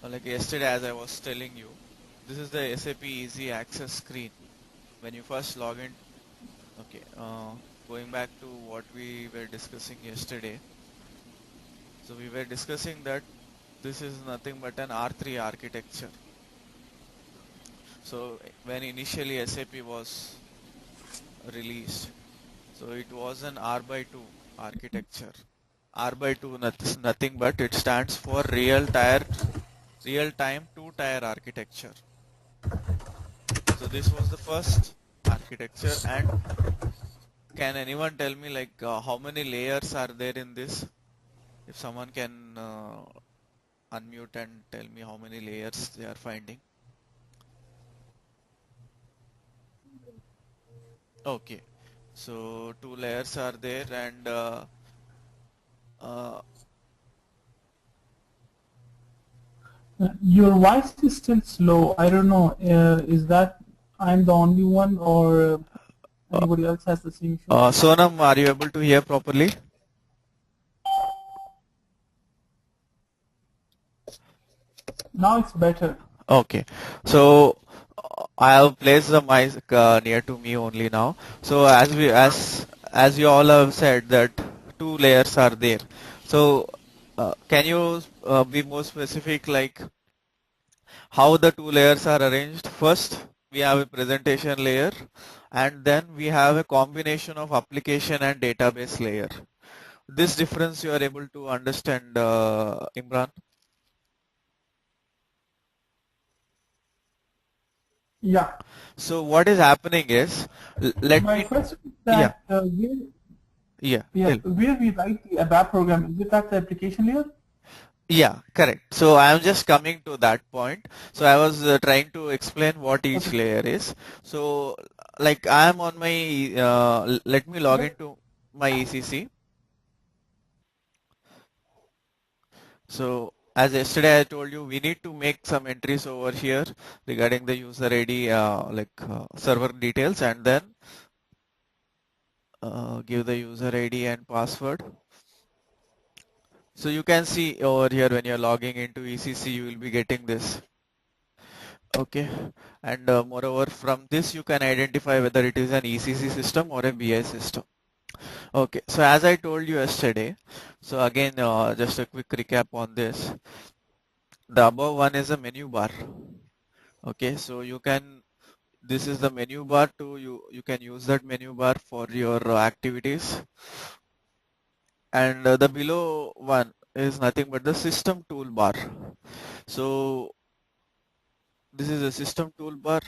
Like yesterday, as I was telling you, this is the SAP Easy Access screen. When you first log in, okay, going back to what we were discussing yesterday. So we were discussing that this is nothing but an R3 architecture. So when initially SAP was released, so it was an R by 2 architecture. R by 2 nothing but it stands for real time two tier architecture. So this was the first architecture, and can anyone tell me like how many layers are there in this? If someone can unmute and tell me how many layers they are finding. Okay, so two layers are there, and uh, Your voice is still slow. I don't know. Is that I'm the only one, or uh, anybody else has the same issue? Sonam, are you able to hear properly? Now it's better. Okay, so I have placed the mic near to me only now. So as you all have said that two layers are there. So can you be more specific, like how the two layers are arranged? First, we have a presentation layer, and then we have a combination of application and database layer. This difference you are able to understand, Imran? Yeah. So what is happening is, let My me, question is yeah, that tell. where we write the ABAP program, is it at the application layer? Yeah, correct. So I am just coming to that point. So I was trying to explain what each Okay. layer is. So like I am on my, let me log Yep. into my ECC. So as yesterday I told you, we need to make some entries over here regarding the user ID, server details, and then give the user ID and password. So you can see over here when you're logging into ECC, you will be getting this. Okay, and moreover from this you can identify whether it is an ECC system or a BI system. Okay, so as I told you yesterday, so again just a quick recap on this. The above one is a menu bar. Okay, so you can, this is the menu bar to you can use that menu bar for your activities, and the below one is nothing but the system toolbar. So this is a system toolbar.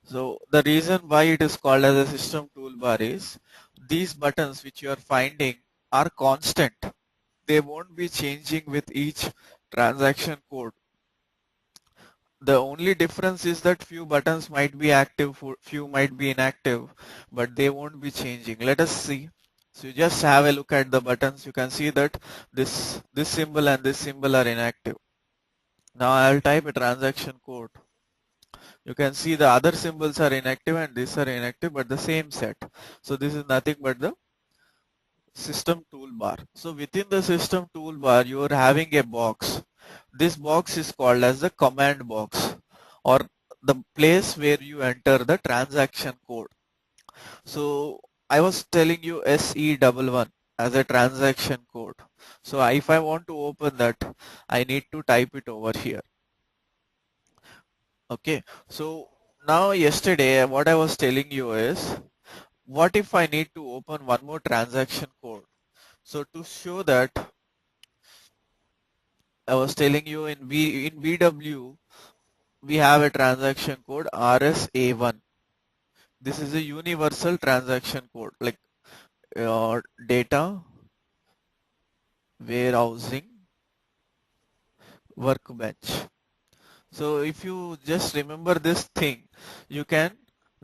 So the reason why it is called as a system toolbar is these buttons which you are finding are constant. They won't be changing with each transaction code. The only difference is that few buttons might be active, few might be inactive, but they won't be changing. Let us see. So you just have a look at the buttons. You can see that this symbol and this symbol are inactive. Now I'll type a transaction code. You can see the other symbols are inactive and these are inactive, but the same set. So this is nothing but the system toolbar. So within the system toolbar, you are having a box. This box is called as the command box, or the place where you enter the transaction code. So I was telling you SE11 as a transaction code. So if I want to open that, I need to type it over here. Okay. So now yesterday what I was telling you is, what if I need to open one more transaction code? So to show that, I was telling you in BW we have a transaction code RSA1. This is a universal transaction code, like data warehousing workbench. So if you just remember this thing, you can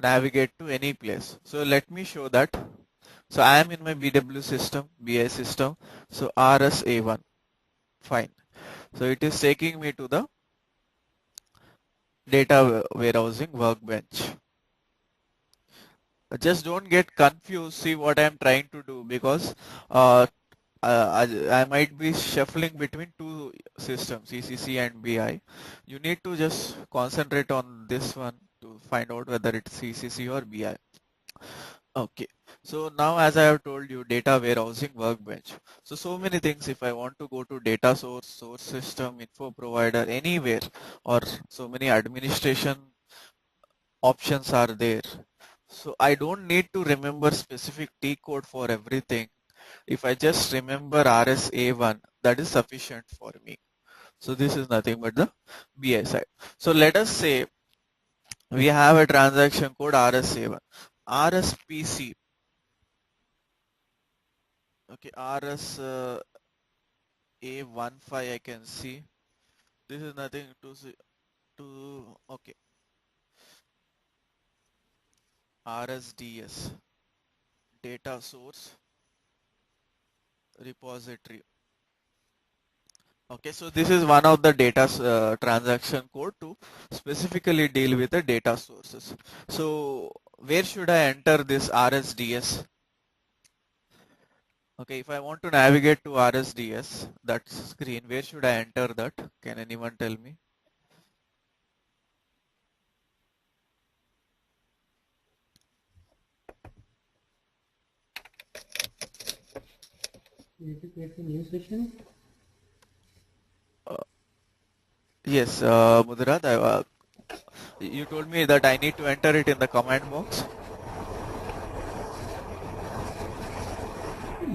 navigate to any place. So let me show that. So I am in my BW system, BI system. So RSA1, fine. So it is taking me to the data warehousing workbench. Just don't get confused. See what I'm trying to do, because uh, I might be shuffling between two systems, ECC and BI. You need to just concentrate on this one to find out whether it's ECC or BI. Okay. So now as I have told you, data warehousing workbench. So many things. If I want to go to data source, source system, info provider, anywhere, or so many administration options are there. So I don't need to remember specific T code for everything. If I just remember RSA1, that is sufficient for me. So this is nothing but the BI side. So let us say we have a transaction code RSA1, RSPC. Okay, RSA15 I can see. This is nothing to see, okay, RSDS, data source repository. Okay, so this is one of the data transaction code to specifically deal with the data sources. So where should I enter this RSDS? Okay, if I want to navigate to RSDS, that screen, where should I enter that? Can anyone tell me? You need to create a new session. Uh, yes, Mudrat, you told me that I need to enter it in the command box.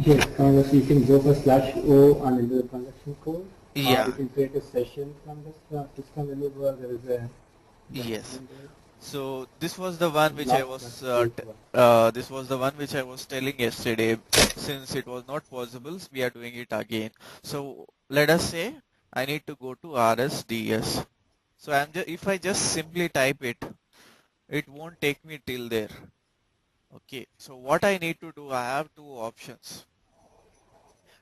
Yes, so you can go for /o and enter the transaction code, or you Yeah, can create a session from this system whenever there is a yes. document there. So this was the one which I Log was /create one. this was the one which I was telling yesterday. Since it was not possible, we are doing it again. So let us say I need to go to RSDS. So if I just simply type it, it won't take me till there. Okay. So what I need to do, I have two options.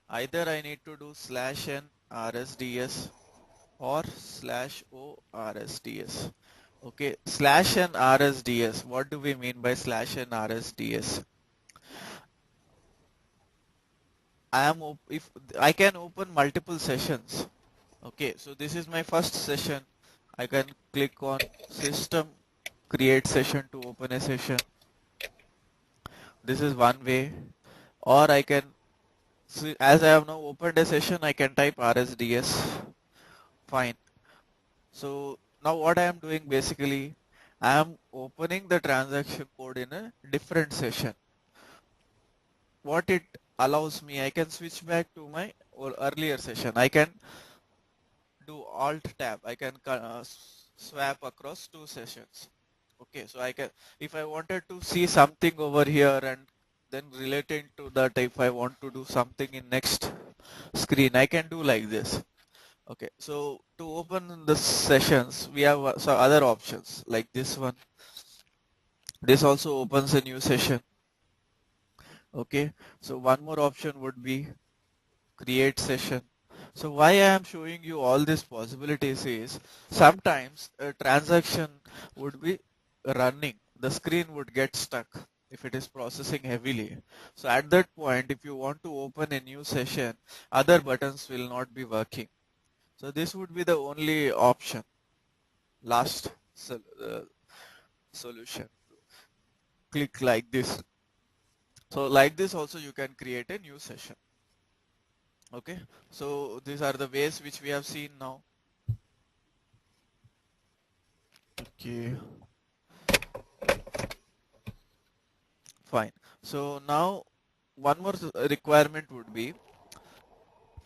Either I need to do /n RSDS or /o RSDS. Okay, /n RSDS. What do we mean by /n RSDS? If I can open multiple sessions. Okay, so this is my first session. I can click on system, create session to open a session. This is one way. Or I can, as I have now opened a session, I can type RSDS. Fine. So now what I am doing basically, I am opening the transaction code in a different session. What it allows me, I can switch back to my earlier session. I can do alt tab. I can swap across two sessions. Okay, so I can, if I wanted to see something over here and then relating to that, if I want to do something in next screen, I can do like this. Okay, so to open the sessions, we have some other options like this one. This also opens a new session. Okay, so one more option would be create session. So why I am showing you all these possibilities is sometimes a transaction would be running, the screen would get stuck if it is processing heavily. So at that point, if you want to open a new session, other buttons will not be working. So this would be the only option, last solution. Click like this. So like this also you can create a new session. Okay, so these are the ways which we have seen now. Okay, fine. So now one more requirement would be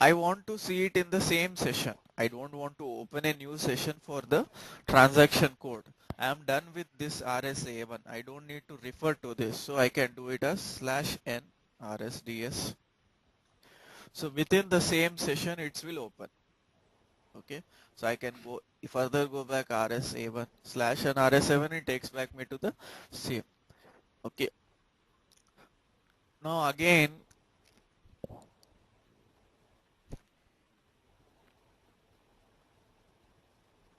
I want to see it in the same session. I don't want to open a new session for the transaction code. I am done with this RSA1. I don't need to refer to this. So I can do it as /n RSDS. So within the same session, it will open. Okay. So I can further go back RSA1 /n RS7. It takes back me to the same. Okay. Now again,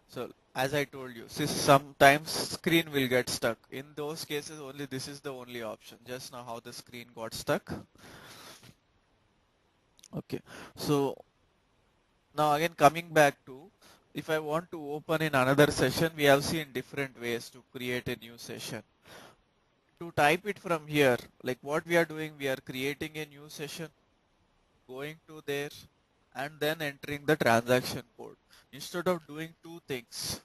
so as I told you, sometimes screen will get stuck. In those cases only this is the only option. Just now how the screen got stuck. Okay, so now again coming back to, if I want to open in another session, we have seen different ways to create a new session. To type it from here, like what we are doing, we are creating a new session, going to there, and then entering the transaction code. Instead of doing two things,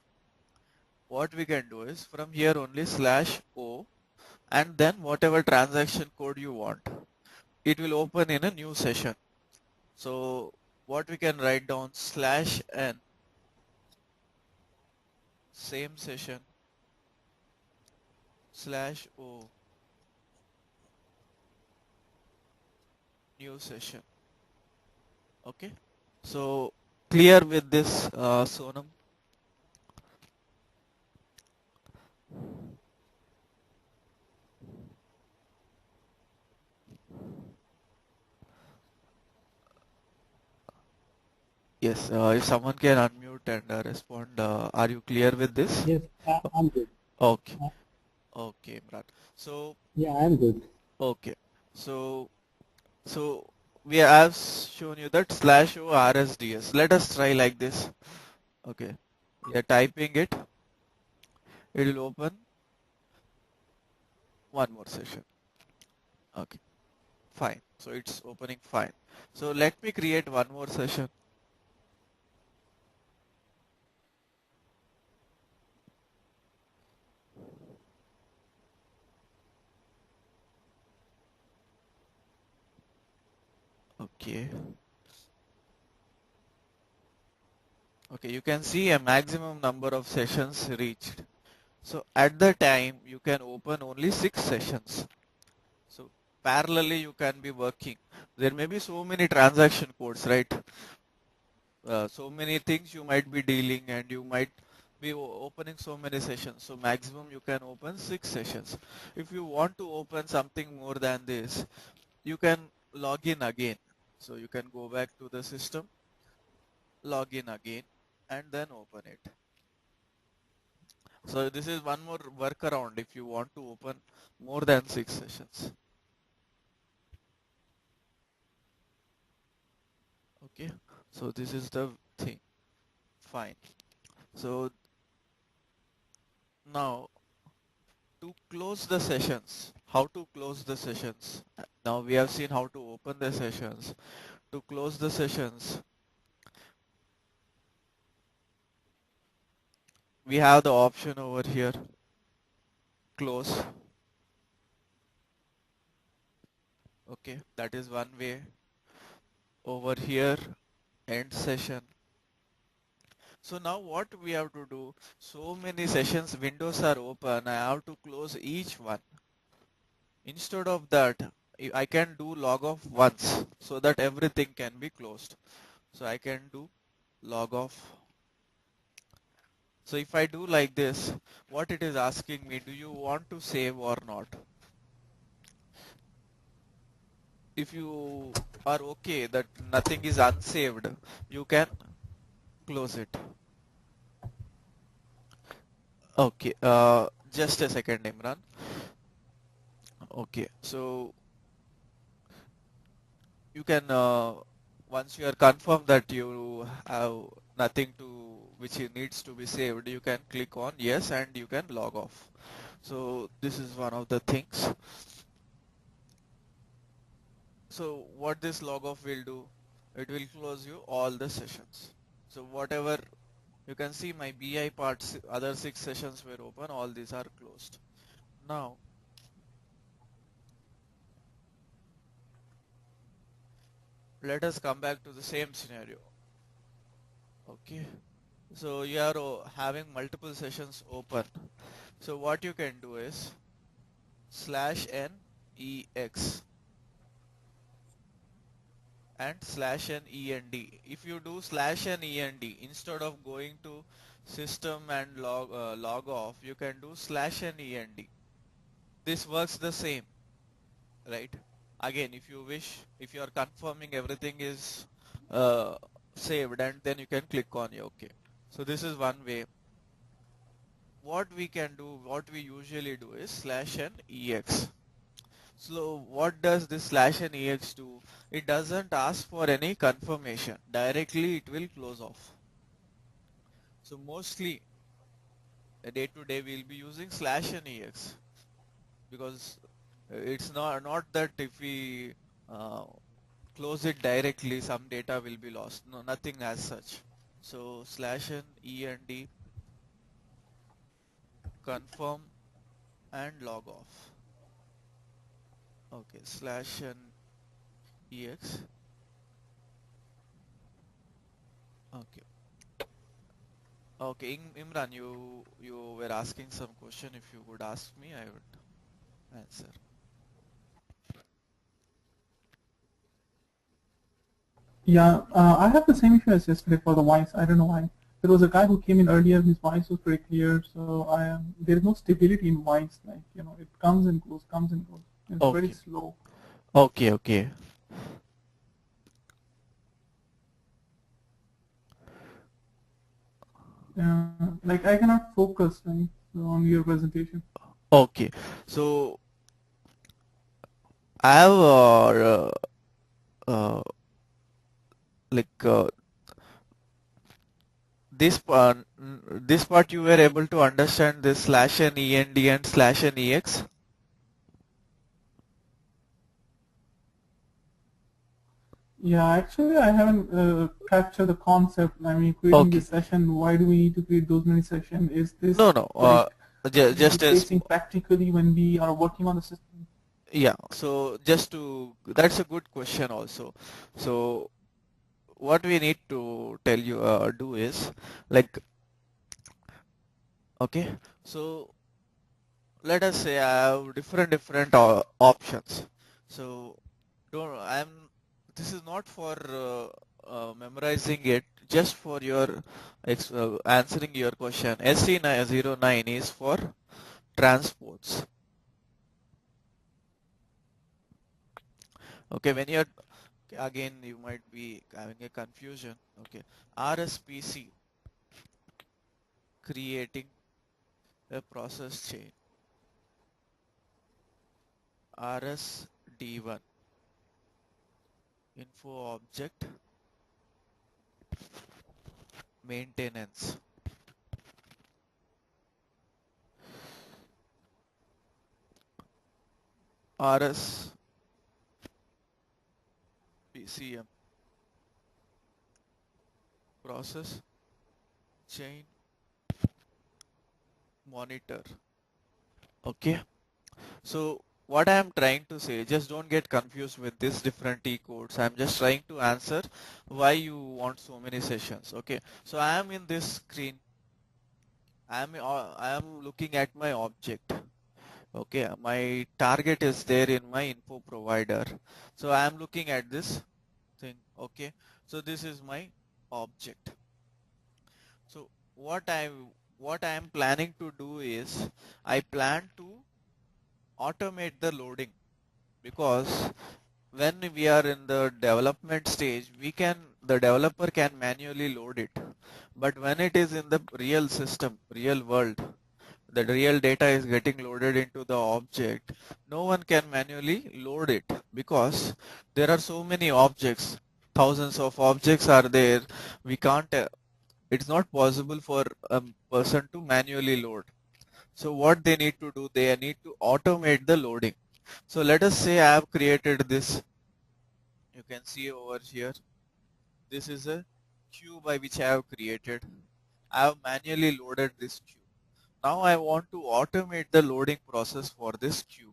what we can do is from here only /o, and then whatever transaction code you want, it will open in a new session. So what we can write down, /n, same session, /o, new session. Okay, so clear with this, Sonam? Yes, if someone can unmute and respond, are you clear with this? Yes, I'm good. Okay, Uh, okay, Imran. So, yeah, I'm good. okay, so so we have shown you that /o RSDS. Let us try like this. Okay, we are typing it. It will open one more session. Okay, fine. So it's opening fine. So let me create one more session. Okay. Okay, you can see a maximum number of sessions reached. So at the time you can open only 6 sessions. So parallelly you can be working. There may be so many transaction codes, right? So many things you might be dealing, and you might be opening so many sessions. So maximum you can open 6 sessions. If you want to open something more than this, you can log in again. So you can go back to the system, log in again, and then open it. So this is one more workaround if you want to open more than 6 sessions. Okay, so this is the thing. Fine. So now to close the sessions, how to close the sessions? Now we have seen how to open the sessions. To close the sessions, we have the option over here, close. Okay, that is one way. Over here, end session. So now what we have to do, so many sessions windows are open, I have to close each one. Instead of that, I can do log off once so that everything can be closed. So I can do log off. So if I do like this, what it is asking me, do you want to save or not? If you are okay that nothing is unsaved, you can close it. Okay, just a second, Imran. Okay, so you can, once you are confirmed that you have nothing to which needs to be saved, you can click on yes and you can log off. So this is one of the things. So what this log off will do, it will close you all the sessions. So whatever you can see, my BI parts, other 6 sessions were open, all these are closed. Now let us come back to the same scenario. Okay, so you are having multiple sessions open. So what you can do is /n/ex and /n/end. If you do /n/end instead of going to system and log off, you can do /n/end. This works the same, right? Again, if you wish, if you are confirming everything is uh, saved, and then you can click on OK. So this is one way. What we can do, what we usually do is /n/ex. So what does this slash and ex do? It doesn't ask for any confirmation. Directly it will close off. So mostly day to day we'll be using slash and ex because it's not that if we uh, close it directly some data will be lost. No, nothing as such. So slash and e and d, confirm and log off. Okay, slash and ex. Okay. Okay, Imran, you were asking some question. If you would ask me, I would answer. Yeah, I have the same issue as yesterday for the voice. I don't know why. There was a guy who came in earlier. His voice was pretty clear, so I am. There is no stability in voice. Like it comes and goes, comes and goes. It's very Okay, slow. okay. Like I cannot focus right, on your presentation. Okay. So I have like this part you were able to understand this slash and end and slash and ex. Yeah, actually, I haven't captured the concept. I mean, creating Okay. this session. Why do we need to create those many sessions? Is this No. like we'll be Just as facing practically when we are working on the system? yeah. So just to that's a good question also. So what we need to tell you do is like okay. So let us say I have different options. So don't I'm this is not for memorizing it, just for your answering your question. SC09 is for transports. Okay, when you're again you might be having a confusion. Okay, RSPC, creating a process chain. RSD1, info object maintenance. RSPCM, process chain monitor. Okay, so what I am trying to say, just don't get confused with this different T codes. I'm just trying to answer why you want so many sessions. Okay, so I am in this screen. I am looking at my object. Okay, my target is there in my info provider. So I am looking at this thing. Okay, so this is my object. So what I am planning to do is I plan to automate the loading, because when we are in the development stage, the developer can manually load it. But when it is in the real system, real world, the real data is getting loaded into the object, no one can manually load it because there are so many objects, thousands of objects are there. We can't, it's not possible for a person to manually load. So what they need to do, they need to automate the loading. So let us say I have created this. You can see over here, this is a queue by which I have created. I have manually loaded this queue. Now I want to automate the loading process for this queue.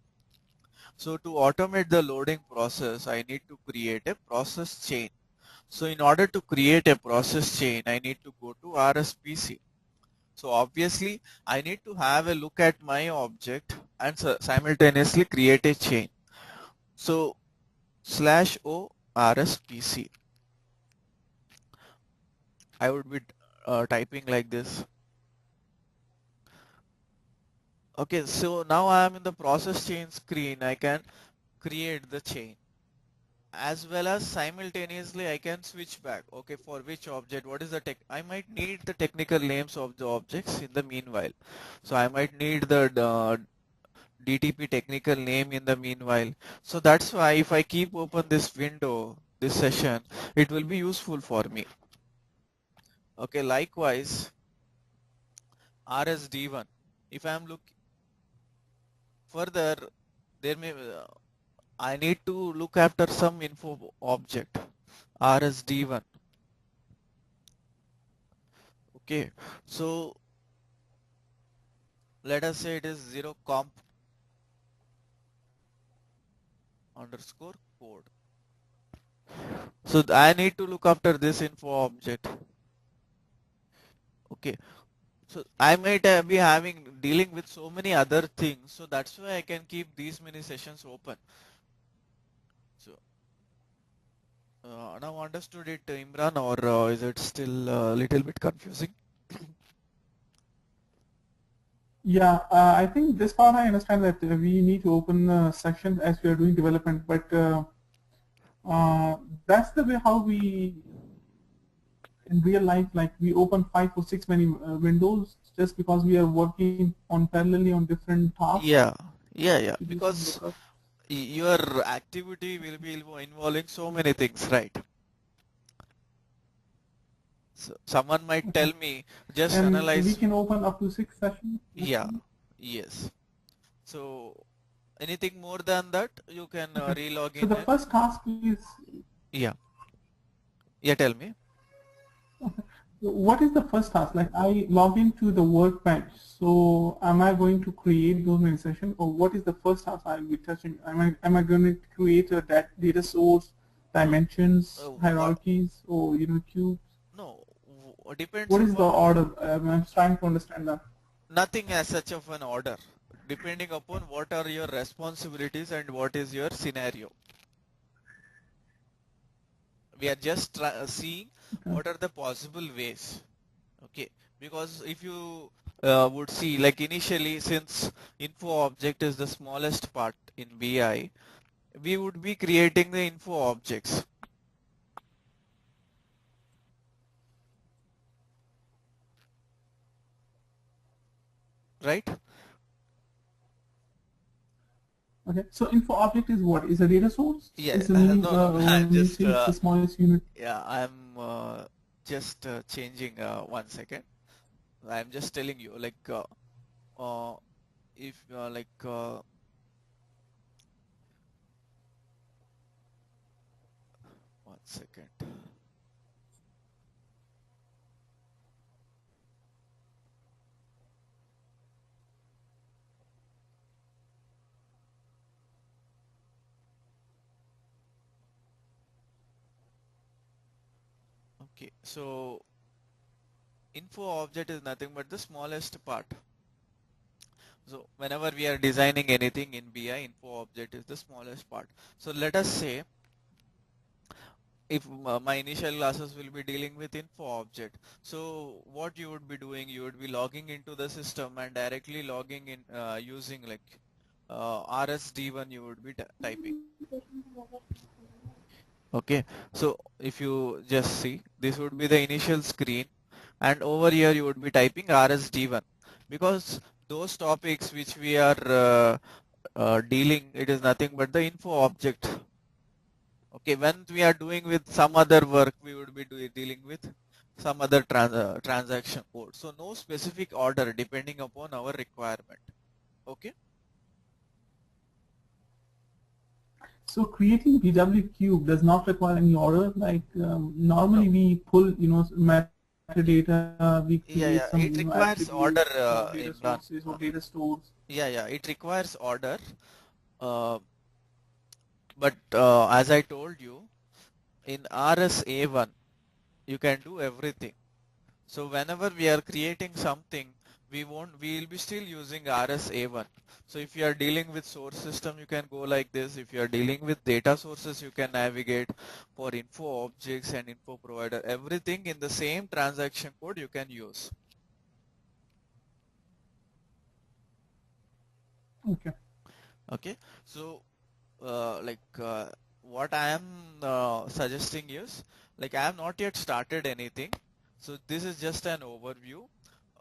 So to automate the loading process, I need to create a process chain. So in order to create a process chain, I need to go to RSPC. So obviously, I need to have a look at my object and simultaneously create a chain. So slash o RSPC. I would be typing like this. Okay, so now I am in the process chain screen. I can create the chain, as well as simultaneously I can switch back. Okay, for which object, what is the I might need the technical names of the objects in the meanwhile. So I might need the DTP technical name in the meanwhile. So that's why if I keep open this window, this session, it will be useful for me. Okay, likewise, RSD1. If I am looking further, there may I need to look after some info object, RSD1. Okay, so let us say it is 0 comp underscore code. So I need to look after this info object. Okay, so I might be dealing with so many other things, so that's why I can keep these many sessions open. So now understood it, Imran, or is it still a little bit confusing? Yeah, I think this part I understand that we need to open sections as we are doing development, but that's the way how we in real life, like we open 5 or 6 many windows just because we are working on parallelly on different tasks Yeah, yeah, to do some because lookup. your activity will be involving so many things, right? So someone might Okay. tell me, just And we analyze. can open up to 6 sessions Yeah, maximum. yes. So anything more than that, you can Okay. re-log So in the it. first task is, Yeah, yeah, tell me. okay. What is the first task? Like I log into the workbench. So am I going to create those many sessions, or what is the first task I'll be touching? Am I going to create a data source, No, dimensions, what? hierarchies, or cubes? No, depends What is the upon order? I'm trying to understand that. nothing as such of an order, depending upon what are your responsibilities and what is your scenario. We are just seeing Okay. what are the possible ways. Okay, because if you would see, like initially, since info object is the smallest part in BI, we would be creating the info objects, right? Okay. So info object is what? Is a data source? Yeah, Is the meaning no, no, I'm when you just say it's the smallest unit? yeah, I'm just changing 1 second. I'm just telling you, like uh, if like 1 second. Okay, so info object is nothing but the smallest part. So whenever we are designing anything in BI, info object is the smallest part. So let us say if my initial classes will be dealing with info object. So what you would be doing, you would be logging into the system and directly logging in using like RSD1 you would be typing. Okay, so if you just see, this would be the initial screen, and over here you would be typing RSD1 because those topics which we are dealing, it is nothing but the info object. Okay, when we are doing with some other work, we would be dealing with some other transaction code. So no specific order depending upon our requirement. Okay. So creating BW cube does not require any order. Like No. normally we pull, metadata, we create Yeah, some, yeah. It requires attributes, order, data Imran. sources or data stores. Yeah, yeah. It requires order. Uh, but as I told you, in RSA1, you can do everything. So whenever we are creating something, we will be still using RSA1. So if you are dealing with source system, you can go like this. If you are dealing with data sources, you can navigate for info objects and info provider. Everything in the same transaction code you can use. Okay. Okay. So what I am suggesting is, like I have not yet started anything. So this is just an overview.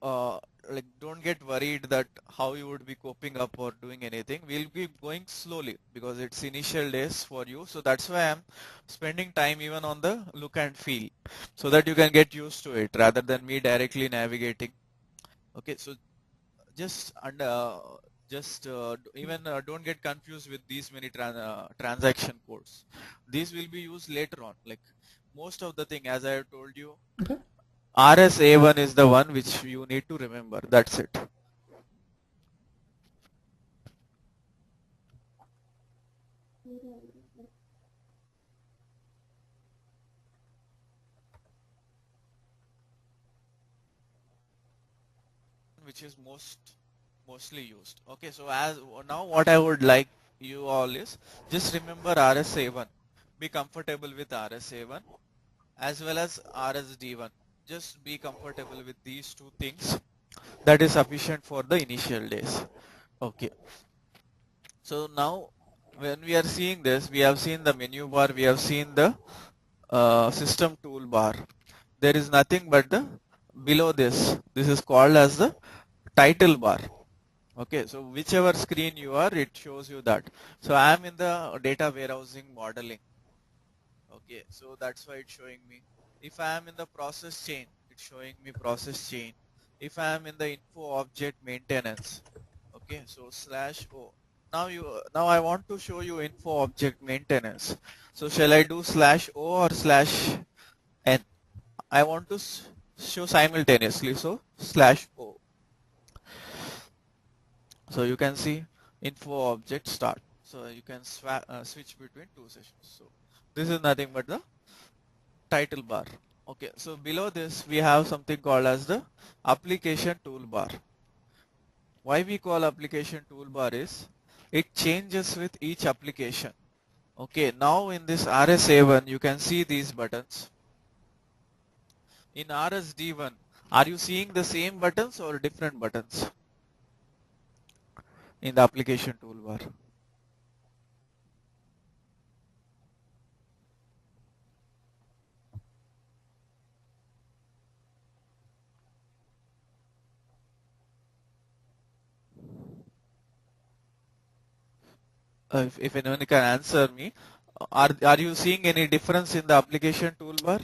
like don't get worried that how you would be coping up or doing anything. We'll be going slowly because it's initial days for you. So that's why I'm spending time even on the look and feel so that you can get used to it rather than me directly navigating. Okay, so just and even don't get confused with these many transaction codes. These will be used later on. Like most of the thing, as I have told you, Okay. RSA1 is the one which you need to remember. That's it. Which is mostly used. Okay, so as now what I would like you all is just remember RSA1. Be comfortable with RSA1 as well as RSD1. Just be comfortable with these two things. That is sufficient for the initial days. Okay. So now when we are seeing this, we have seen the menu bar, we have seen the system toolbar. There is nothing but the below this. This is called as the title bar. Okay, so whichever screen you are, it shows you that. So I am in the data warehousing modeling. Okay, so that's why it's showing me. If I am in the process chain, it's showing me process chain. If I am in the info object maintenance, okay, so /o. Now I want to show you info object maintenance. So shall I do /o or /n? I want to show simultaneously, so /o. So you can see info object start. So you can switch between two sessions. So this is nothing but the title bar. Okay, so below this we have something called as the application toolbar. Why we call application toolbar is it changes with each application. Okay, now in this RSA1 you can see these buttons. In RSD1, are you seeing the same buttons or different buttons in the application toolbar? If anyone can answer me, are you seeing any difference in the application toolbar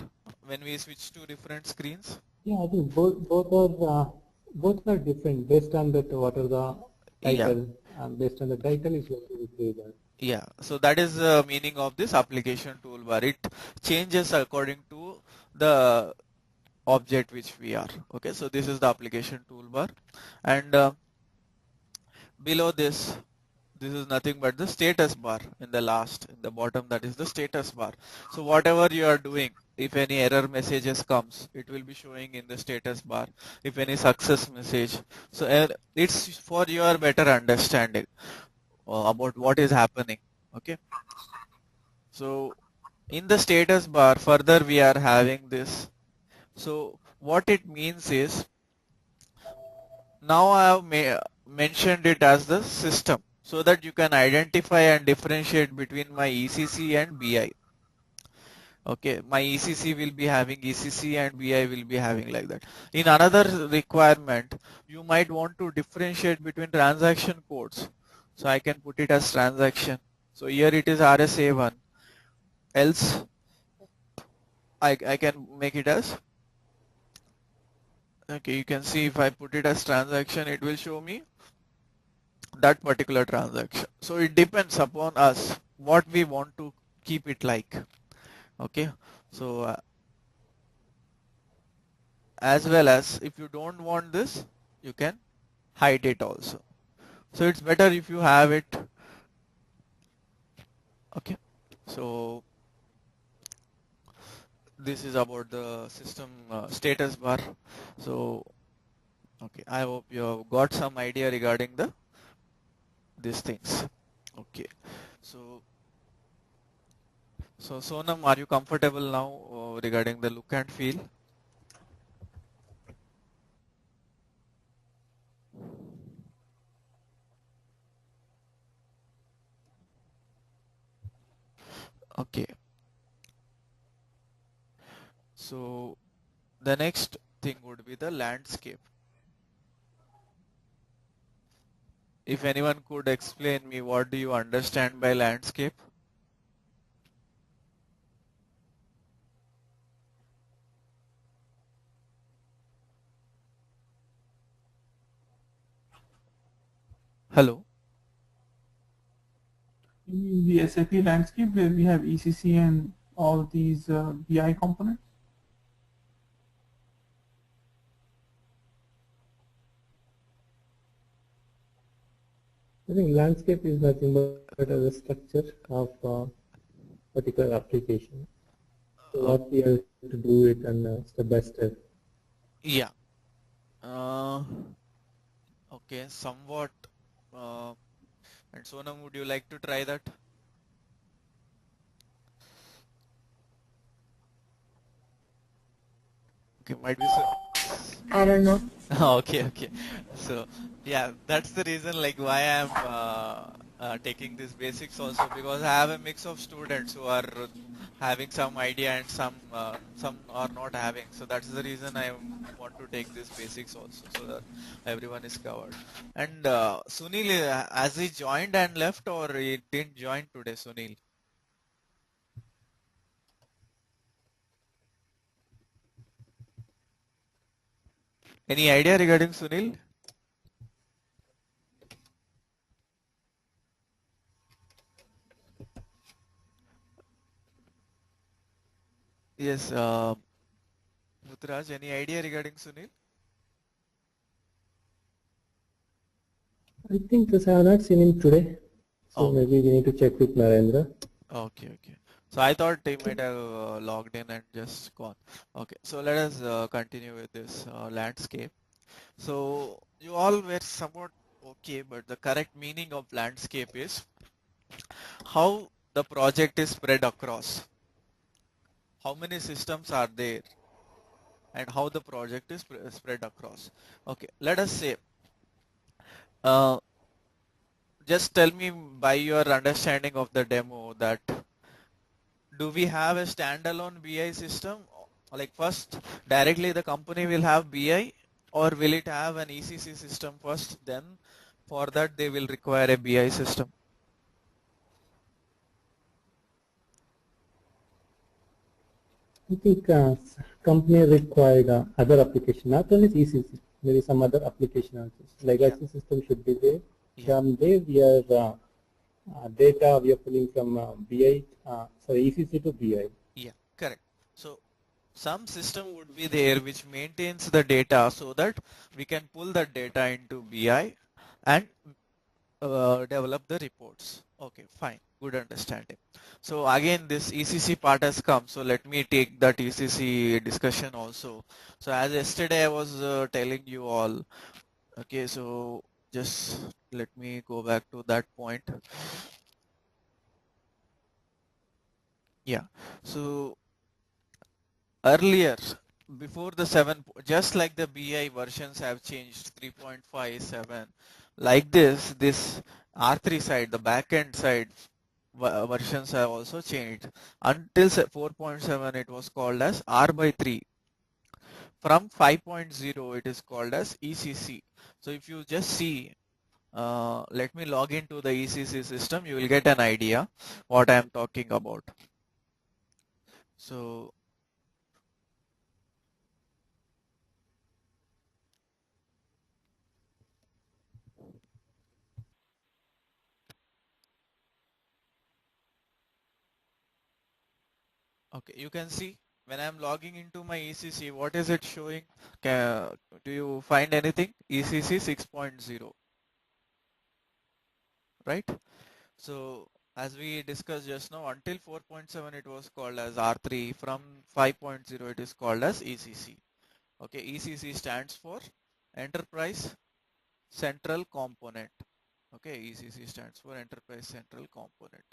when we switch to different screens? Yeah, I think both are different based on that what are the Yeah, title, and based on the title is going to be there. yeah. So that is the meaning of this application toolbar. It changes according to the object which we are. Okay, so this is the application toolbar, and below this is nothing but the status bar in the bottom, that is the status bar. So whatever you are doing, if any error messages comes, it will be showing in the status bar. If any success message, so it's for your better understanding about what is happening. Okay, so in the status bar further we are having this. So what it means is, now I have mentioned it as the system so that you can identify and differentiate between my ECC and BI. Okay, my ECC will be having ECC and BI will be having like that. In another requirement, you might want to differentiate between transaction codes. So I can put it as transaction. So here it is RSA1. Else I can make it as, okay, you can see if I put it as transaction, it will show me that particular transaction. So it depends upon us what we want to keep it like. Okay, so as well as if you don't want this, you can hide it also. So it's better if you have it. Okay, so this is about the system status bar. So okay, I hope you have got some idea regarding these things. Okay, so Sonam, are you comfortable now regarding the look and feel? Okay, so the next thing would be the landscape. If anyone could explain me what do you understand by landscape? Hello? In the SAP landscape where we have ECC and all these BI components. I think landscape is nothing but a structure of particular application. So Uh, what we have to do it and step by step. yeah. Okay, somewhat. Uh, and Sonam, would you like to try that? Okay, might be so. I don't know. Okay, okay. So, yeah, that's the reason like why I'm taking these basics also, because I have a mix of students who are having some idea and some are not having. So that's the reason I want to take these basics also, so that everyone is covered. And Sunil, has he joined and left, or he didn't join today, Sunil? Any idea regarding Sunil? Yes, Rutraj, any idea regarding Sunil? I think this I have not seen him today. So Oh, maybe we need to check with Narendra. okay, okay. So I thought he might have logged in and just gone. Okay, so let us continue with this landscape. So you all were somewhat okay, but the correct meaning of landscape is how the project is spread across, how many systems are there, and how the project is spread across. Okay, let us say, uh, just tell me by your understanding of the demo that do we have a standalone BI system? Like first, directly the company will have BI, or will it have an ECC system first? Then for that they will require a BI system. I think company required other application, not only ECC, maybe some other application also. Yeah, Legacy system should be there. yeah, From there we are data we are pulling from BI, sorry ECC to BI. yeah, correct. So some system would be there which maintains the data so that we can pull that data into BI and develop the reports. Okay, fine. Good understanding. So again, this ECC part has come. So let me take that ECC discussion also. So as yesterday I was telling you all. Okay, so just let me go back to that point. Yeah. So earlier, before the 7, just like the BI versions have changed 3.57, like this R3 side, the backend side versions have also changed. Until 4.7, it was called as R by 3. From 5.0, it is called as ECC. So if you just see, let me log into the ECC system, you will get an idea what I am talking about. So okay, you can see when I'm logging into my ECC, what is it showing? Do you find anything? ECC 6.0, right? So as we discussed just now, until 4.7 it was called as R3. From 5.0 it is called as ECC. Okay, ECC stands for Enterprise Central Component. Okay, ECC stands for Enterprise Central Component.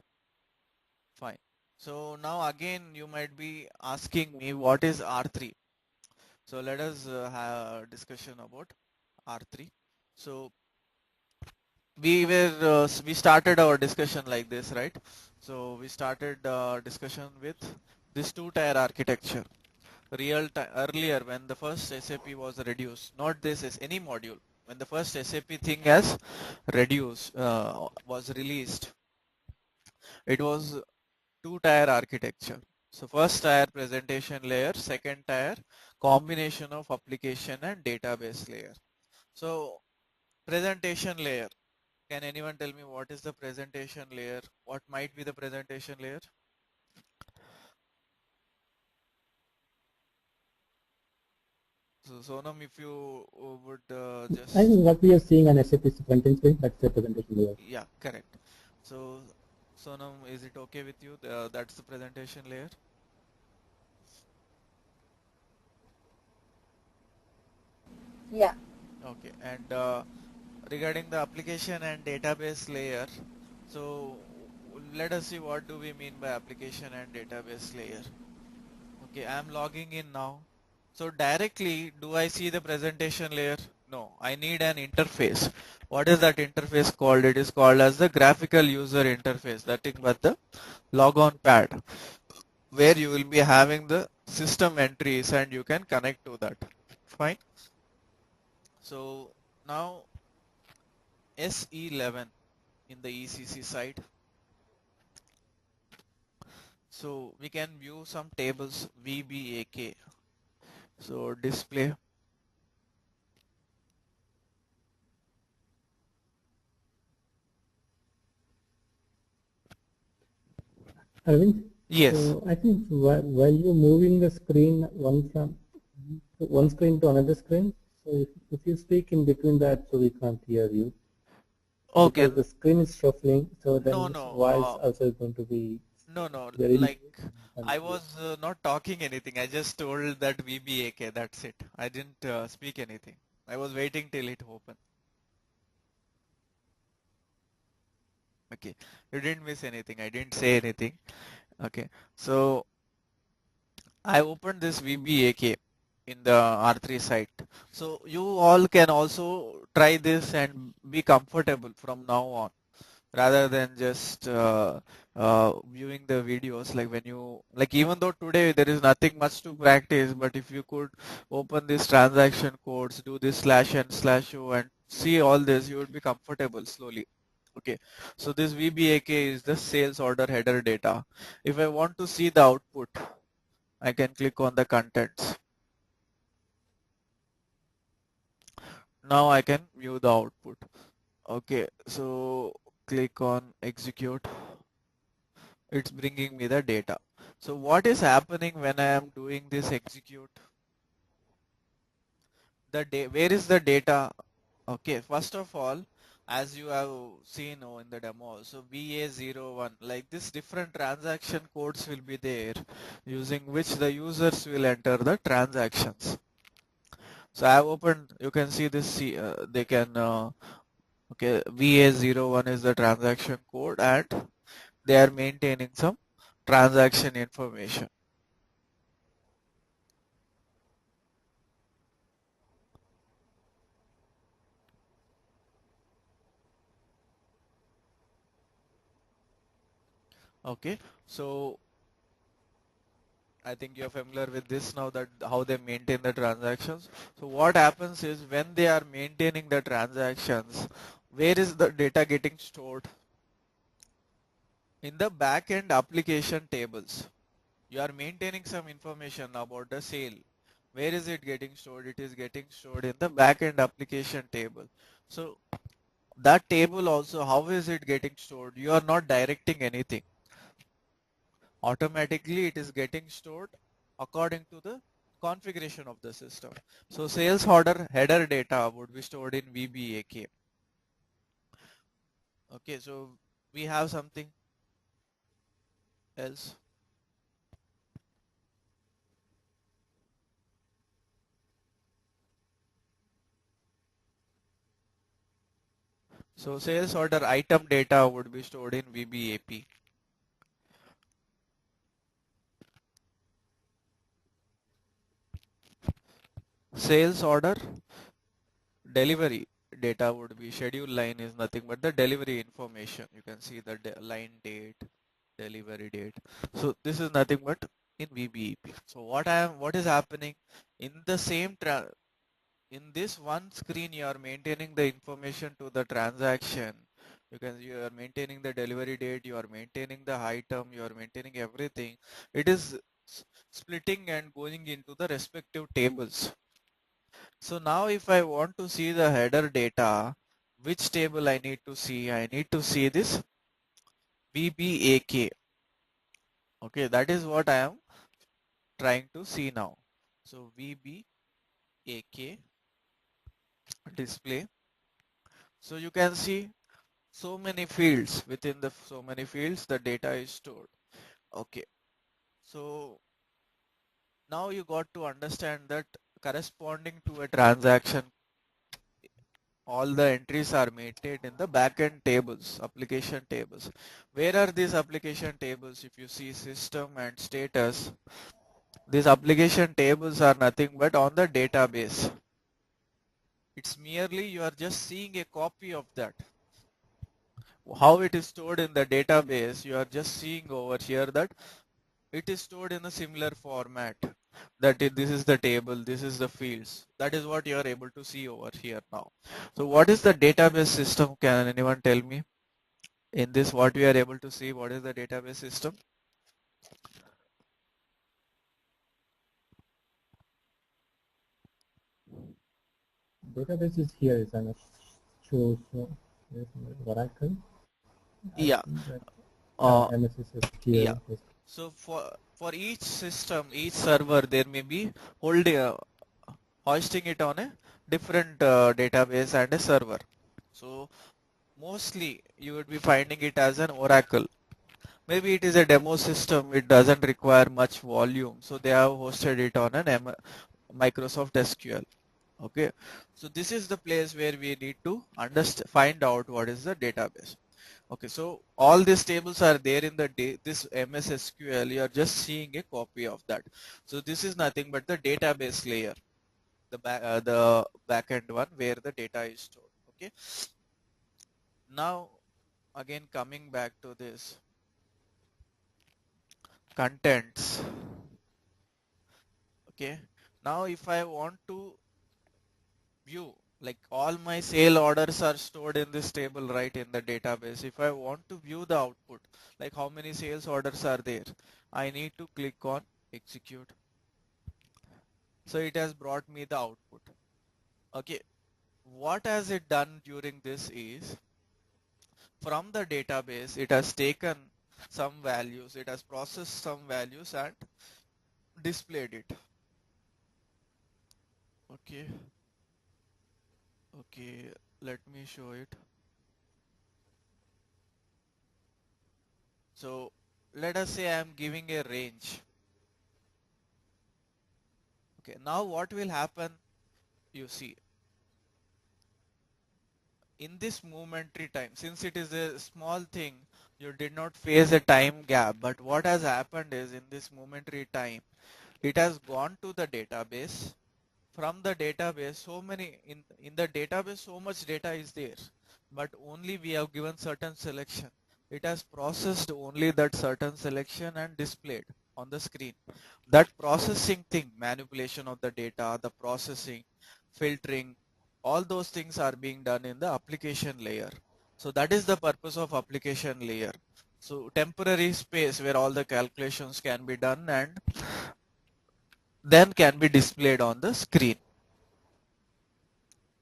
Fine. So now again you might be asking me what is R3. So let us have a discussion about R3. So we started our discussion like this, right? So we started discussion with this two-tier architecture. Earlier when the first SAP was reduced, not this is any module. when the first SAP thing has was released, it was two-tier architecture. So first tier presentation layer, second tier combination of application and database layer. So presentation layer. Can anyone tell me what is the presentation layer? What might be the presentation layer? So Sonam, if you would I just, think what we are seeing on SAP is the front-end screen. That's the presentation layer. yeah, correct. So Sonam, is it okay with you? That's the presentation layer. Yeah. Okay, and regarding the application and database layer, so let us see what do we mean by application and database layer. Okay, I'm logging in now. So directly, do I see the presentation layer? No, I need an interface. What is that interface called? It is called as the graphical user interface. That is but the logon pad, where you will be having the system entries and you can connect to that. Fine. So now SE11 in the ECC side. So we can view some tables VBAK. So display. Arvind, Yes. so I think while you're moving the screen from one screen to another screen, so if you speak in between that, so we can't hear you Okay. because the screen is shuffling. So No, then no, voice also is going to be no. very low Like and I clear. was not talking anything. I just told that VBAK. That's it. I didn't speak anything. I was waiting till it opened. Okay. You didn't miss anything. I didn't say anything. Okay. So I opened this VBAK in the R3 site. So you all can also try this and be comfortable from now on, rather than just viewing the videos. Like when you, like, even though today there is nothing much to practice, but if you could open these transaction codes, do this /n/o and see all this, you would be comfortable slowly. Okay, so this VBAK is the sales order header data. If I want to see the output, I can click on the contents. Now I can view the output. Okay, so click on execute. It's bringing me the data. So what is happening when I am doing this execute? Where is the data? Okay, first of all, as you have seen in the demo, so BA01, like this different transaction codes will be there, using which the users will enter the transactions. So I have opened, you can see this, they can, okay, VA01 is the transaction code and they are maintaining some transaction information. Okay, so I think you're familiar with this now, that how they maintain the transactions. So what happens is when they are maintaining the transactions, where is the data getting stored? In the back-end application tables. You are maintaining some information about the sale. Where is it getting stored? It is getting stored in the back-end application table. So that table also, how is it getting stored? You are not directing anything. Automatically it is getting stored according to the configuration of the system. So sales order header data would be stored in VBAK. Okay, so we have something else. So sales order item data would be stored in VBAP. Sales order delivery data would be, schedule line is nothing but the delivery information. You can see the line date, delivery date. So this is nothing but in VBEP. So what is happening in the same in this one screen you are maintaining the information to the transaction. You are maintaining the delivery date, you are maintaining the item, you are maintaining everything. It is splitting and going into the respective tables. So now if I want to see the header data, which table I need to see? I need to see this BBAK. Okay, that is what I am trying to see now. So VBAK display. So you can see so many fields. Within the so many fields the data is stored. Okay, so now you got to understand that corresponding to a transaction, all the entries are maintained in the backend tables, application tables. Where are these application tables? If you see system and status, these application tables are nothing but on the database. It's merely you are just seeing a copy of that. How it is stored in the database, you are just seeing over here that it is stored in a similar format. This is the table, this is the fields. That is what you are able to see over here now. So what is the database system? Can anyone tell me? In this, what we are able to see, what is the database system? Database is here, is an shows Oracle. I Yeah. think that MSS Yeah. SQL. So for each system, each server, there may be hoisting it on a different database and a server. So mostly you would be finding it as an Oracle. Maybe it is a demo system, it doesn't require much volume, so they have hosted it on an Microsoft SQL. Okay, so this is the place where we need to find out what is the database. Okay, so all these tables are there in this MS SQL. You are just seeing a copy of that. So this is nothing but the database layer, the backend one where the data is stored. Okay, now again coming back to this contents. Okay, now if I want to view, like all my sale orders are stored in this table right in the database. If I want to view the output, like how many sales orders are there, I need to click on execute. So it has brought me the output. Okay, what has it done during this is, from the database it has taken some values, it has processed some values and displayed it. Okay, okay, let me show it. So let us say I am giving a range. Okay, now what will happen, you see, in this momentary time, since it is a small thing, you did not face a time gap, but what has happened is in this momentary time, it has gone to the database. From the database, in the database so much data is there, but only we have given certain selection. It has processed only that certain selection and displayed on the screen. That processing thing, manipulation of the data, the processing, filtering, all those things are being done in the application layer. So that is the purpose of application layer. So temporary space where all the calculations can be done and then can be displayed on the screen.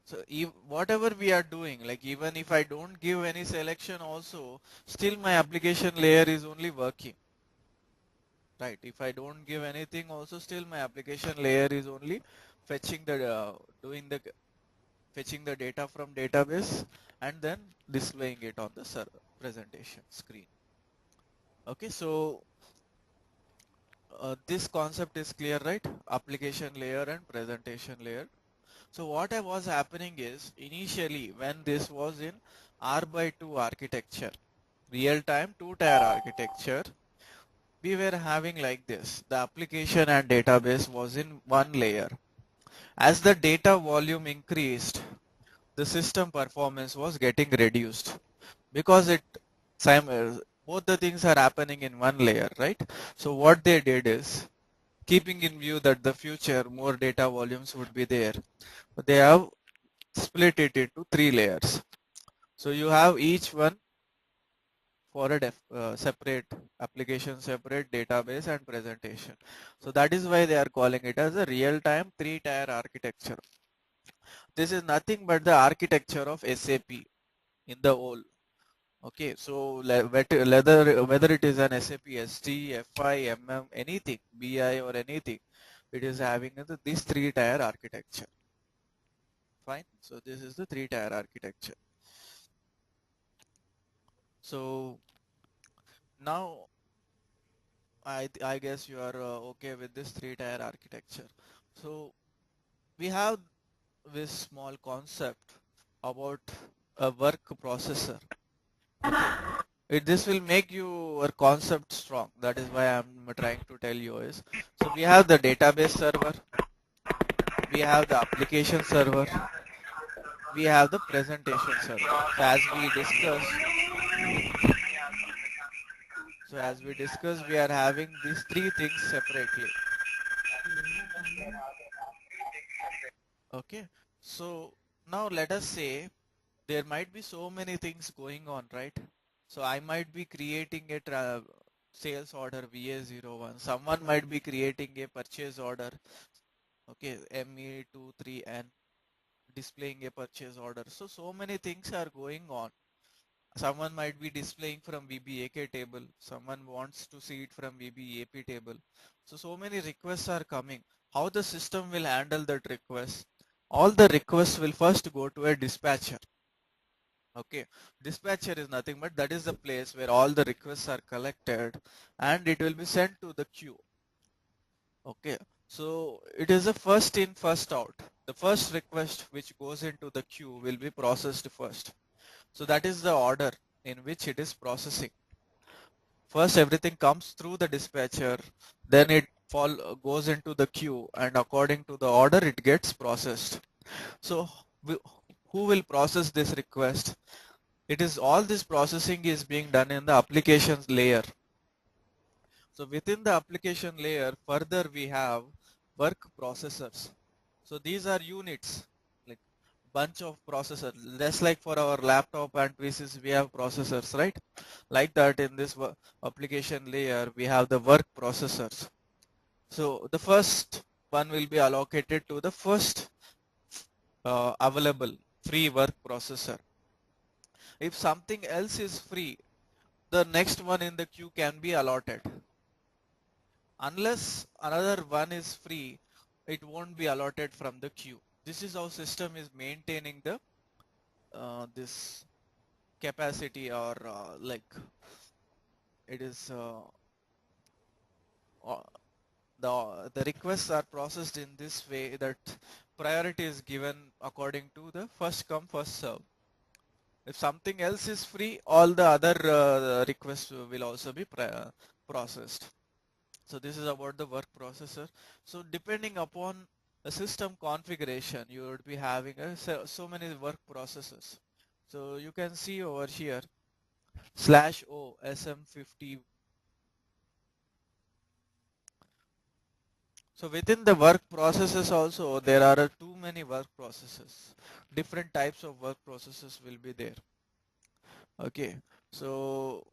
So whatever we are doing, like even if I don't give any selection also, still my application layer is only working. Right, if I don't give anything also, still my application layer is only fetching fetching the data from database and then displaying it on the presentation screen. Okay, so this concept is clear, right? Application layer and presentation layer. So what was happening is, initially when this was in R by 2 architecture, real-time two-tier architecture, we were having like this. The application and database was in one layer. As the data volume increased, the system performance was getting reduced because both the things are happening in one layer, right? So what they did is, keeping in view that the future more data volumes would be there, they have split it into 3 layers. So you have each one for a separate application, separate database and presentation. So that is why they are calling it as a real-time 3-tier architecture. This is nothing but the architecture of SAP in the whole. Okay, so whether it is an SAP SD, FI, MM, anything, BI or anything, it is having this 3-tier architecture. Fine. So this is the 3-tier architecture. So now I guess you are okay with this 3-tier architecture. So we have this small concept about a work processor. Okay, this will make your concept strong. That is why I'm trying to tell you is. So we have the database server, we have the application server, we have the presentation server. As we discussed, we are having these 3 things separately. Okay, so now let us say there might be so many things going on, right? So I might be creating a sales order VA01. Someone might be creating a purchase order, okay, ME23N, displaying a purchase order. So many things are going on. Someone might be displaying from VBAK table. Someone wants to see it from VBAP table. So many requests are coming. How the system will handle that request? All the requests will first go to a dispatcher. Okay, dispatcher is nothing but that is the place where all the requests are collected and it will be sent to the queue. Okay, so it is a first in first out. The first request which goes into the queue will be processed first. So that is the order in which it is processing. First everything comes through the dispatcher, then it goes into the queue and according to the order it gets processed. So who will process this request? It is all this processing is being done in the applications layer. So within the application layer, further we have work processors. So these are units, like bunch of processors, just like for our laptop and PCs we have processors, right? Like that in this application layer, we have the work processors. So the first one will be allocated to the first available free work processor. If something else is free, the next one in the queue can be allotted. Unless another one is free, it won't be allotted from the queue. This is how system is maintaining the this capacity or like it is uh, the requests are processed in this way that priority is given according to the first come first serve. If something else is free, all the other requests will also be processed. So this is about the work processor. So depending upon the system configuration, you would be having so many work processors. So you can see over here /o SM50. So within the work processes also, there are too many work processes. Different types of work processes will be there. Okay, so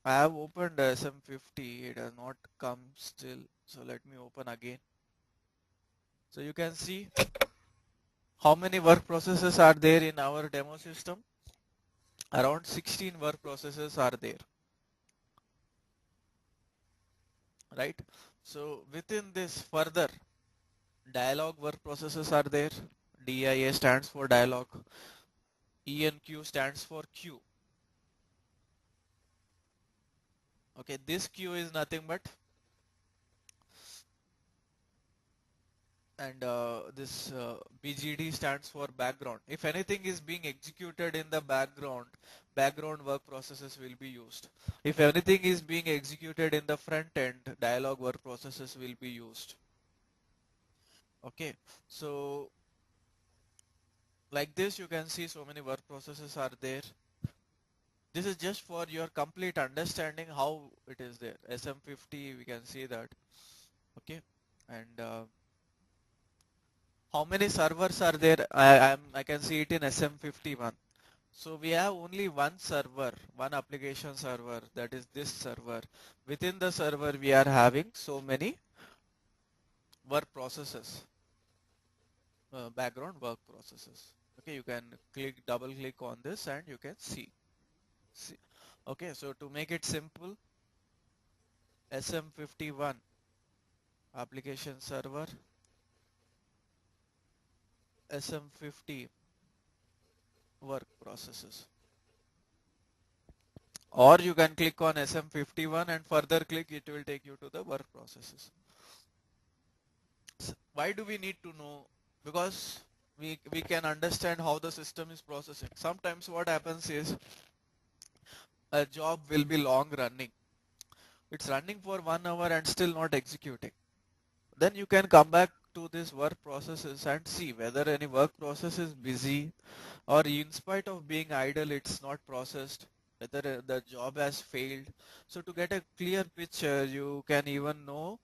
I have opened SM50. It has not come still. So let me open again. So you can see how many work processes are there in our demo system? Around 16 work processes are there, right? So within this further, dialogue work processes are there. DIA stands for dialogue. ENQ stands for queue. Okay, this queue is nothing but and this BGD stands for background. If anything is being executed in the background work processes will be used. If anything is being executed in the front end, dialog work processes will be used. Okay, so like this you can see so many work processes are there. This is just for your complete understanding how it is there. SM50 we can see that. Okay. And how many servers are there? I can see it in SM51. So we have only one server, one application server, that is this server. Within the server we are having so many work processes, background work processes. Okay, you can double click on this and you can see. Okay, so to make it simple, SM51 application server, SM50 work processes. Or you can click on SM51 and further click, it will take you to the work processes. Why do we need to know? Because we can understand how the system is processing. Sometimes what happens is a job will be long running. It's running for 1 hour and still not executing. Then you can come back to this work processes and see whether any work process is busy, or in spite of being idle it's not processed, whether the job has failed. So to get a clear picture, you can even know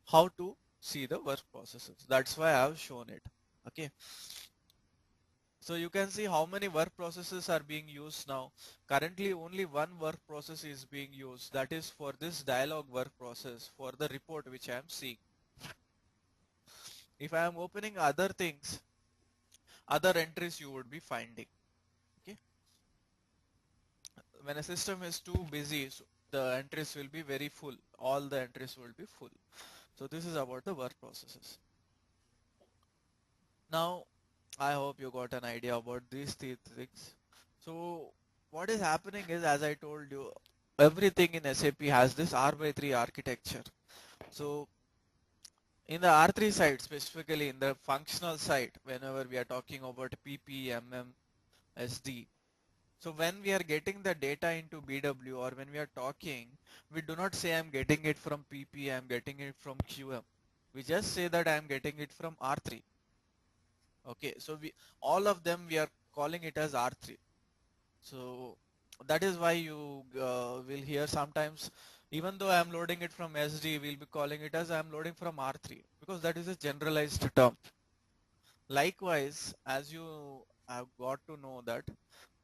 how to see the work processes. That's why I have shown it. Okay, so you can see how many work processes are being used now. Currently only one work process is being used, that is for this dialog work process for the report which I am seeing. If I am opening other things, other entries you would be finding. Okay, when a system is too busy, so the entries will be very full, all the entries will be full. So this is about the work processes. Now I hope you got an idea about these three things. So what is happening is, as I told you, everything in SAP has this R/3 architecture. So in the R3 side, specifically in the functional side, whenever we are talking about PP, MM, SD, so when we are getting the data into BW, or when we are talking, we do not say I'm getting it from PP, I'm getting it from QM. We just say that I'm getting it from R3. Okay, so all of them we are calling it as R3. So that is why you will hear sometimes, even though I'm loading it from SD, we'll be calling it as I'm loading from R3, because that is a generalized term. Likewise, as you have got to know that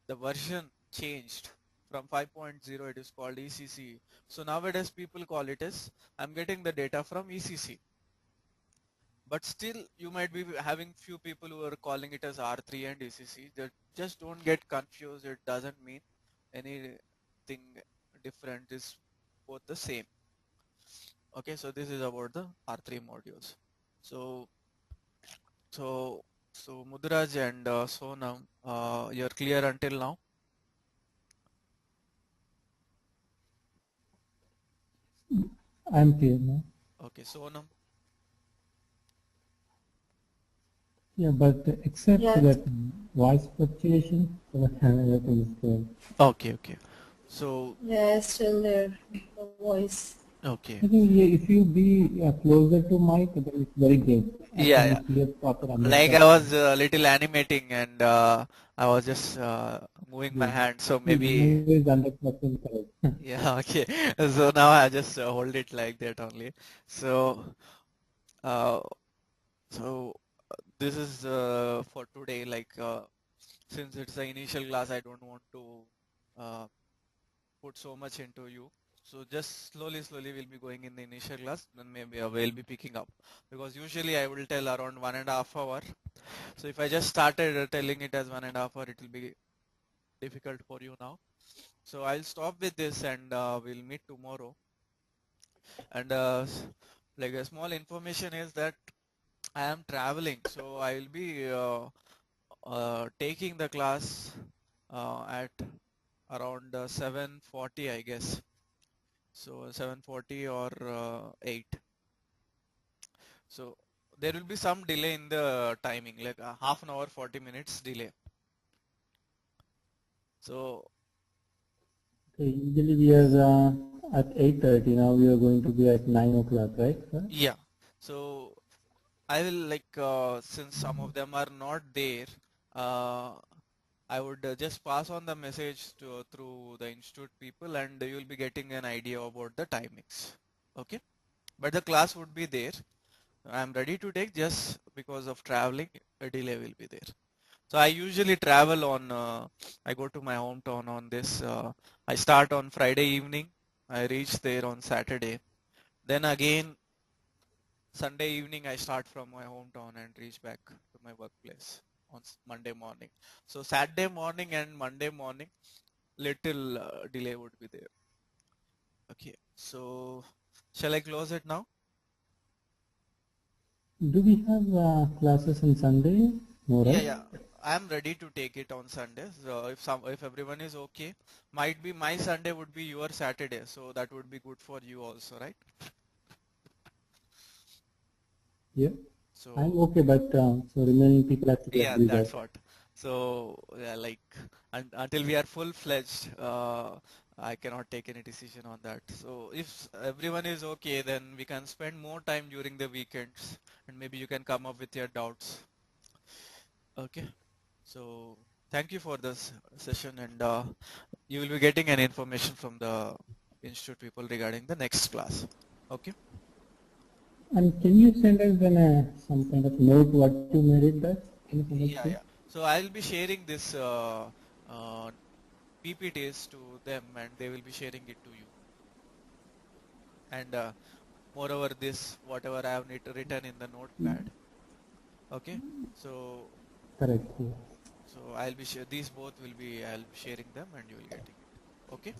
the version changed from 5.0, it is called ECC. So nowadays people call it as I'm getting the data from ECC. But still you might be having few people who are calling it as R3 and ECC. They just don't get confused. It doesn't mean anything different. It's both the same. Okay, so this is about the R3 modules. So so so Mudraj and Sonam, you're clear until now? I'm clear now. Okay, Sonam. Yeah, but except Yes. that voice fluctuation, everything is clear. Okay. So Yeah, still there. The voice. okay. I think if you be closer to mic, then it's very great. I Yeah. can clear proper Like I understand. was a little animating, and I was just moving my Yes. hand, so Please maybe. move is 100% correct. Yeah, okay. So now I just hold it like that only. So uh, so this is for today. Like since it's the initial class, I don't want to uh, put so much into you. So just slowly we'll be going in the initial class, then maybe we'll be picking up, because usually I will tell around 1.5 hours. So if I just started telling it as 1.5 hours, it will be difficult for you now. So I'll stop with this, and we'll meet tomorrow. And like a small information is that I am traveling, so I will be taking the class at around 7:40, I guess. So 7:40 or 8. So there will be some delay in the timing, like a half an hour, 40 minutes delay. So Okay, usually we are at 8:30. Now we are going to be at 9 o'clock, right, sir? yeah, so I will, like since some of them are not there, uh, I would just pass on the message to through the institute people, and you will be getting an idea about the timings. Okay, but the class would be there. I'm ready to take, just because of traveling, a delay will be there. So I usually travel on, I go to my hometown on this, I start on Friday evening, I reach there on Saturday. Then again, Sunday evening, I start from my hometown and reach back to my workplace on Monday morning. So Saturday morning and Monday morning, little delay would be there. Okay, so shall I close it now? Do we have classes on Sunday? No, Yeah, right? yeah. I'm ready to take it on Sundays. If everyone is okay, might be my Sunday would be your Saturday, so that would be good for you also, right? Yeah. I'm So okay, but so remaining people have to be yeah, agree that. that's what. So yeah, like until we are full-fledged, I cannot take any decision on that. So if everyone is okay, then we can spend more time during the weekends, and maybe you can come up with your doubts. Okay. So thank you for this session, and you will be getting an information from the institute people regarding the next class. Okay. And can you send us then some kind of note what you made it that? Can you send us Yeah, to? yeah. So I'll be sharing this uh, PPTs to them, and they will be sharing it to you. And moreover, this whatever I have written in the notepad. Okay. So Correct. Yeah. I'll be these both will be, I'll be sharing them, and you will getting it. Okay.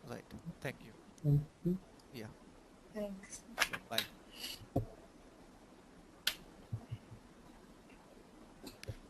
Right. Thank you. Thank you.